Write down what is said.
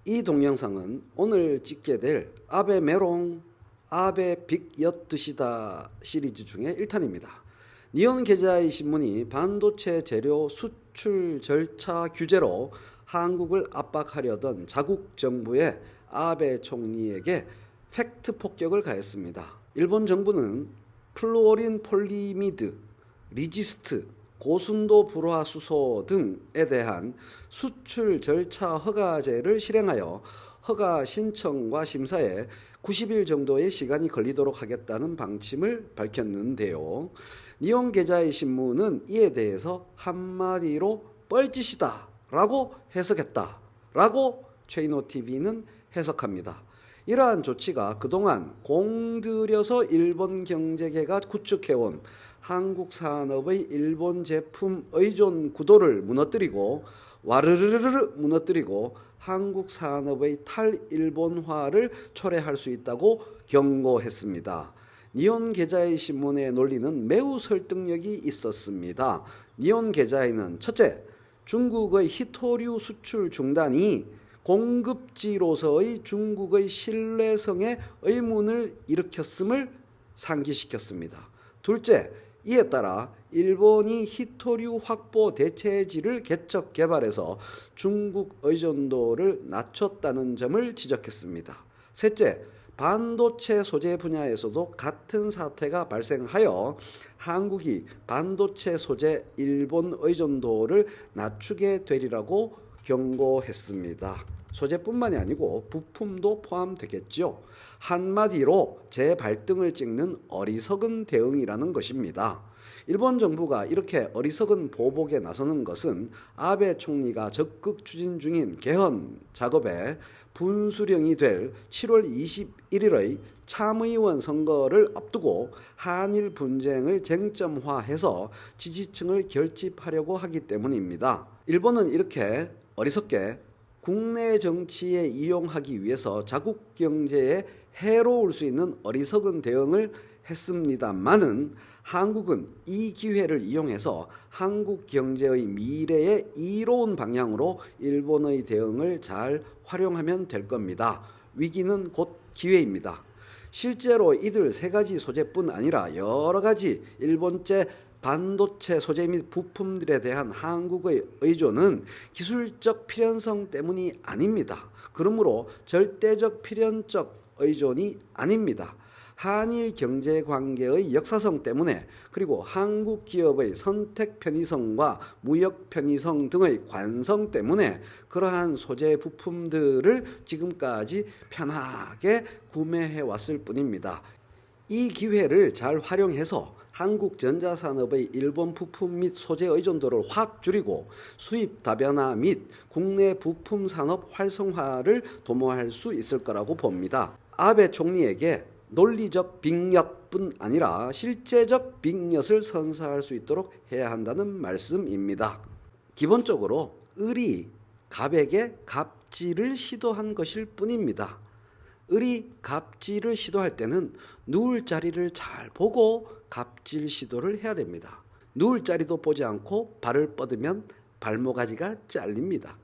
이 동영상은 오늘 찍게 될 아베 메롱, 아베 빅엿드시다 시리즈 중에 1탄입니다. 니온 게자이 신문이 반도체 재료 수출 절차 규제로 한국을 압박하려던 자국 정부의 아베 총리에게 팩트 폭격을 가했습니다. 일본 정부는 플루오린 폴리미드, 리지스트, 고순도 불화수소 등에 대한 수출 절차 허가제를 실행하여 허가 신청과 심사에 90일 정도의 시간이 걸리도록 하겠다는 방침을 밝혔는데요. 니온 게자이 신문은 이에 대해서 한마디로 뻘짓이다 라고 해석했다 라고 최인호TV는 해석합니다. 이러한 조치가 그동안 공들여서 일본 경제계가 구축해온 한국 산업의 일본 제품 의존 구도를 무너뜨리고 와르르르 무너뜨리고 한국 산업의 탈일본화를 초래할 수 있다고 경고했습니다. 니온 게자이 신문의 논리는 매우 설득력이 있었습니다. 니온 게자이는 첫째, 중국의 히토류 수출 중단이 공급지로서의 중국의 신뢰성에 의문을 일으켰음을 상기시켰습니다. 둘째, 이에 따라 일본이 히토류 확보 대체지를 개척 개발해서 중국 의존도를 낮췄다는 점을 지적했습니다. 셋째, 반도체 소재 분야에서도 같은 사태가 발생하여 한국이 반도체 소재 일본 의존도를 낮추게 되리라고 경고했습니다. 소재뿐만이 아니고 부품도 포함되겠죠. 한마디로 재발등을 찍는 어리석은 대응이라는 것입니다. 일본 정부가 이렇게 어리석은 보복에 나서는 것은 아베 총리가 적극 추진 중인 개헌 작업에 분수령이 될 7월 21일의 참의원 선거를 앞두고 한일 분쟁을 쟁점화해서 지지층을 결집하려고 하기 때문입니다. 일본은 이렇게 어리석게 국내 정치에 이용하기 위해서 자국 경제에 해로울 수 있는 어리석은 대응을 했습니다마는 한국은 이 기회를 이용해서 한국 경제의 미래에 이로운 방향으로 일본의 대응을 잘 활용하면 될 겁니다. 위기는 곧 기회입니다. 실제로 이들 세 가지 소재뿐 아니라 여러 가지 일본제 반도체 소재 및 부품들에 대한 한국의 의존은 기술적 필연성 때문이 아닙니다. 그러므로 절대적 필연적 의존이 아닙니다. 한일 경제관계의 역사성 때문에 그리고 한국 기업의 선택 편의성과 무역 편의성 등의 관성 때문에 그러한 소재 부품들을 지금까지 편하게 구매해 왔을 뿐입니다. 이 기회를 잘 활용해서 한국 전자산업의 일본 부품 및 소재 의존도를 확 줄이고 수입 다변화 및 국내 부품 산업 활성화를 도모할 수 있을 거라고 봅니다. 아베 총리에게 논리적 빅엿뿐 아니라 실제적 빅엿을 선사할 수 있도록 해야 한다는 말씀입니다. 기본적으로 을이 갑에게 갑질을 시도한 것일 뿐입니다. 을이 갑질을 시도할 때는 누울 자리를 잘 보고 갑질 시도를 해야 됩니다. 누울 자리도 보지 않고 발을 뻗으면 발모가지가 잘립니다.